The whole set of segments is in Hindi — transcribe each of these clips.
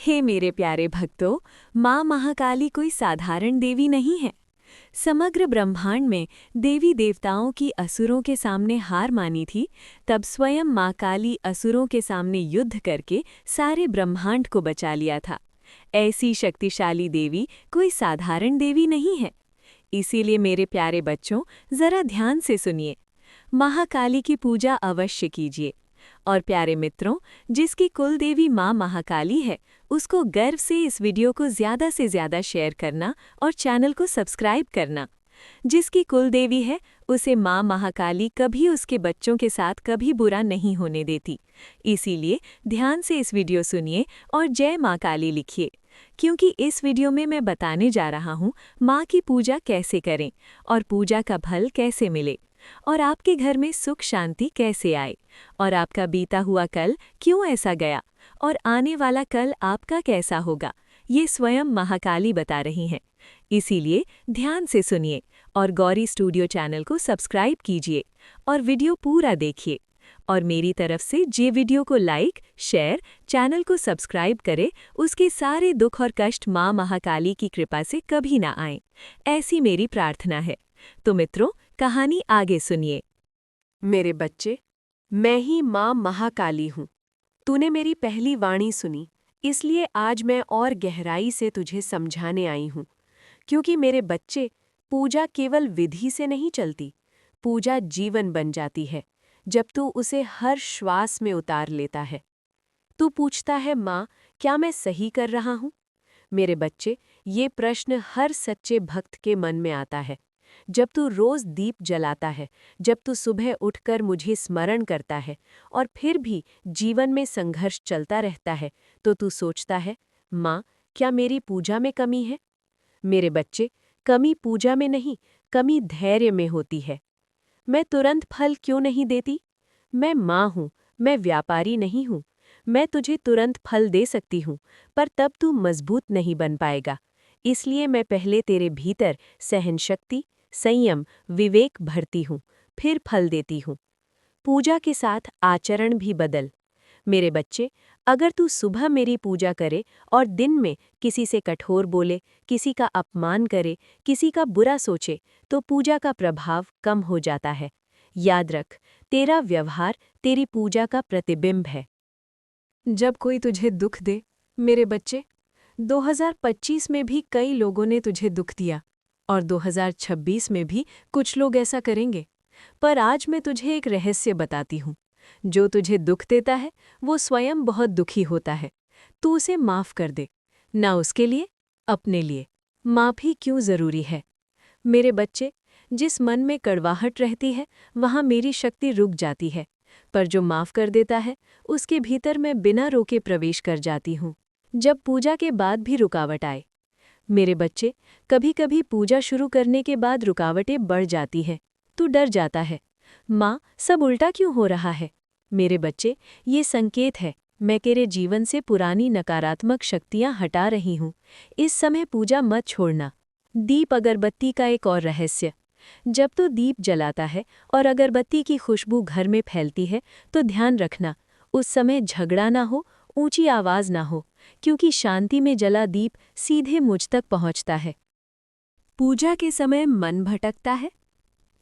हे मेरे प्यारे भक्तों, माँ महाकाली कोई साधारण देवी नहीं है। समग्र ब्रह्मांड में देवी देवताओं की असुरों के सामने हार मानी थी, तब स्वयं माँ काली असुरों के सामने युद्ध करके सारे ब्रह्मांड को बचा लिया था। ऐसी शक्तिशाली देवी कोई साधारण देवी नहीं है। इसीलिए मेरे प्यारे बच्चों, जरा ध्यान से सुनिए। महाकाली की पूजा अवश्य कीजिए। और प्यारे मित्रों, जिसकी कुल देवी माँ महाकाली है, उसको गर्व से इस वीडियो को ज़्यादा से ज़्यादा शेयर करना और चैनल को सब्सक्राइब करना। जिसकी कुल देवी है, उसे माँ महाकाली कभी उसके बच्चों के साथ कभी बुरा नहीं होने देती। इसीलिए ध्यान से इस वीडियो सुनिए और जय माँ काली लिखिए, क्योंकि इस वीडियो में मैं बताने जा रहा हूँ माँ की पूजा कैसे करें और पूजा का फल कैसे मिले, और आपके घर में सुख शांति कैसे आए, और आपका बीता हुआ कल क्यों ऐसा गया, और आने वाला कल आपका कैसा होगा, ये स्वयं महाकाली बता रही हैं। इसीलिए ध्यान से सुनिए और गौरी स्टूडियो चैनल को सब्सक्राइब कीजिए और वीडियो पूरा देखिए। और मेरी तरफ से जे वीडियो को लाइक, शेयर, चैनल को सब्सक्राइब करे, उसके सारे दुख और कष्ट माँ महाकाली की कृपा से कभी ना आए, ऐसी मेरी प्रार्थना है। तो मित्रों, कहानी आगे सुनिए। मेरे बच्चे, मैं ही माँ महाकाली हूँ। तूने मेरी पहली वाणी सुनी, इसलिए आज मैं और गहराई से तुझे समझाने आई हूँ। क्योंकि मेरे बच्चे, पूजा केवल विधि से नहीं चलती, पूजा जीवन बन जाती है जब तू उसे हर श्वास में उतार लेता है। तू पूछता है, माँ, क्या मैं सही कर रहा हूँ? मेरे बच्चे, ये प्रश्न हर सच्चे भक्त के मन में आता है। जब तू रोज दीप जलाता है, जब तू सुबह उठकर मुझे स्मरण करता है और फिर भी जीवन में संघर्ष चलता रहता है, तो तू सोचता है, माँ, क्या मेरी पूजा में कमी है? मेरे बच्चे, कमी पूजा में नहीं, कमी धैर्य में होती है। मैं तुरंत फल क्यों नहीं देती? मैं माँ हूँ, मैं व्यापारी नहीं हूँ। मैं तुझे तुरंत फल दे सकती हूँ, पर तब तू मजबूत नहीं बन पाएगा। इसलिए मैं पहले तेरे भीतर सहनशक्ति, संयम, विवेक भरती हूँ, फिर फल देती हूँ। पूजा के साथ आचरण भी बदल। मेरे बच्चे, अगर तू सुबह मेरी पूजा करे और दिन में किसी से कठोर बोले, किसी का अपमान करे, किसी का बुरा सोचे, तो पूजा का प्रभाव कम हो जाता है। याद रख, तेरा व्यवहार तेरी पूजा का प्रतिबिंब है। जब कोई तुझे दुख दे, मेरे बच्चे, 2025 में भी कई लोगों ने तुझे दुख दिया और 2026 में भी कुछ लोग ऐसा करेंगे। पर आज मैं तुझे एक रहस्य बताती हूँ। जो तुझे दुख देता है, वो स्वयं बहुत दुखी होता है। तू उसे माफ़ कर दे, ना उसके लिए, अपने लिए। माफ़ी क्यों ज़रूरी है? मेरे बच्चे, जिस मन में कड़वाहट रहती है, वहाँ मेरी शक्ति रुक जाती है, पर जो माफ़ कर देता है, उसके भीतर मैं बिना रोके प्रवेश कर जाती हूँ, जब पूजा के बाद भी रुकावट आए। मेरे बच्चे, कभी-कभी पूजा शुरू करने के बाद रुकावटें बढ़ जाती हैं, तू डर जाता है। माँ, सब उल्टा क्यों हो रहा है? मेरे बच्चे, ये संकेत है, मैं तेरे जीवन से पुरानी नकारात्मक शक्तियाँ हटा रही हूँ। इस समय पूजा मत छोड़ना। दीप अगरबत्ती का एक और रहस्य। जब तू दीप जलाता है और अगरबत्ती की खुशबू घर में फैलती है, तो ध्यान रखना, उस समय झगड़ा ना हो, ऊंची आवाज़ ना हो, क्योंकि शांति में जला दीप सीधे मुझ तक पहुंचता है। पूजा के समय मन भटकता है?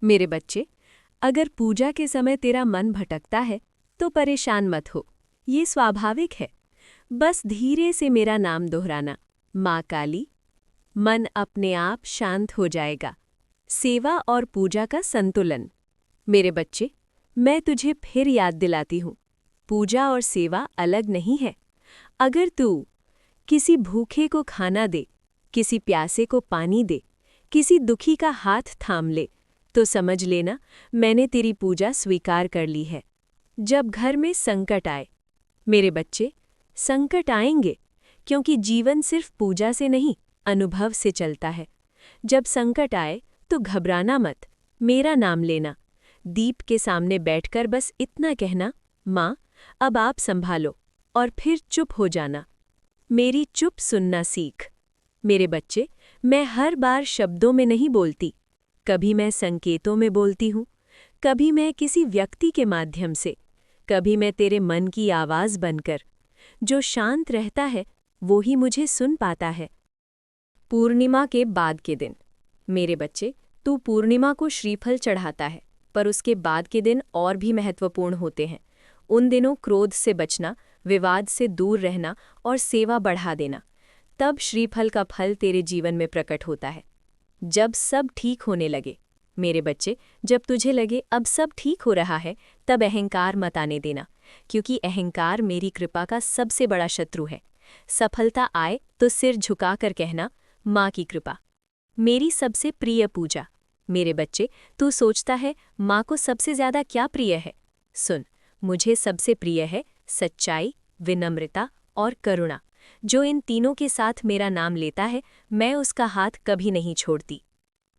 मेरे बच्चे, अगर पूजा के समय तेरा मन भटकता है, तो परेशान मत हो, ये स्वाभाविक है। बस धीरे से मेरा नाम दोहराना, माँ काली। मन अपने आप शांत हो जाएगा। सेवा और पूजा का संतुलन। मेरे बच्चे, मैं तुझे फिर याद दिलाती हूँ, पूजा और सेवा अलग नहीं है। अगर तू किसी भूखे को खाना दे, किसी प्यासे को पानी दे, किसी दुखी का हाथ थाम ले, तो समझ लेना मैंने तेरी पूजा स्वीकार कर ली है। जब घर में संकट आए, मेरे बच्चे, संकट आएंगे, क्योंकि जीवन सिर्फ पूजा से नहीं, अनुभव से चलता है। जब संकट आए तो घबराना मत, मेरा नाम लेना। दीप के सामने बैठकर बस इतना कहना, माँ, अब आप संभालो, और फिर चुप हो जाना। मेरी चुप सुनना सीख। मेरे बच्चे, मैं हर बार शब्दों में नहीं बोलती, कभी मैं संकेतों में बोलती हूँ, कभी मैं किसी व्यक्ति के माध्यम से, कभी मैं तेरे मन की आवाज़ बनकर। जो शांत रहता है, वो ही मुझे सुन पाता है। पूर्णिमा के बाद के दिन। मेरे बच्चे, तू पूर्णिमा को श्रीफल चढ़ाता है, पर उसके बाद के दिन और भी महत्वपूर्ण होते हैं। उन दिनों क्रोध से बचना, विवाद से दूर रहना और सेवा बढ़ा देना। तब श्रीफल का फल तेरे जीवन में प्रकट होता है। जब सब ठीक होने लगे। मेरे बच्चे, जब तुझे लगे अब सब ठीक हो रहा है, तब अहंकार मत आने देना, क्योंकि अहंकार मेरी कृपा का सबसे बड़ा शत्रु है। सफलता आए तो सिर झुकाकर कहना, माँ की कृपा। मेरी सबसे प्रिय पूजा। मेरे बच्चे, तू सोचता है माँ को सबसे ज्यादा क्या प्रिय है? सुन, मुझे सबसे प्रिय है सच्चाई, विनम्रता और करुणा। जो इन तीनों के साथ मेरा नाम लेता है, मैं उसका हाथ कभी नहीं छोड़ती।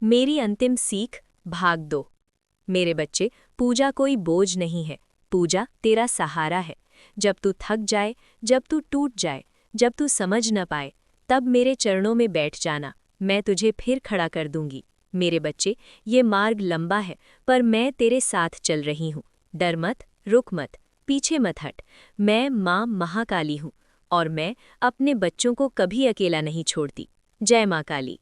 मेरी अंतिम सीख, भाग दो। मेरे बच्चे, पूजा कोई बोझ नहीं है, पूजा तेरा सहारा है। जब तू थक जाए, जब तू टूट जाए, जब तू समझ न पाए, तब मेरे चरणों में बैठ जाना, मैं तुझे फिर खड़ा कर दूंगी। मेरे बच्चे, ये मार्ग लंबा है, पर मैं तेरे साथ चल रही हूँ। डर मत, रुक मत, पीछे मत हट। मैं माँ महाकाली हूँ, और मैं अपने बच्चों को कभी अकेला नहीं छोड़ती। जय माँ काली।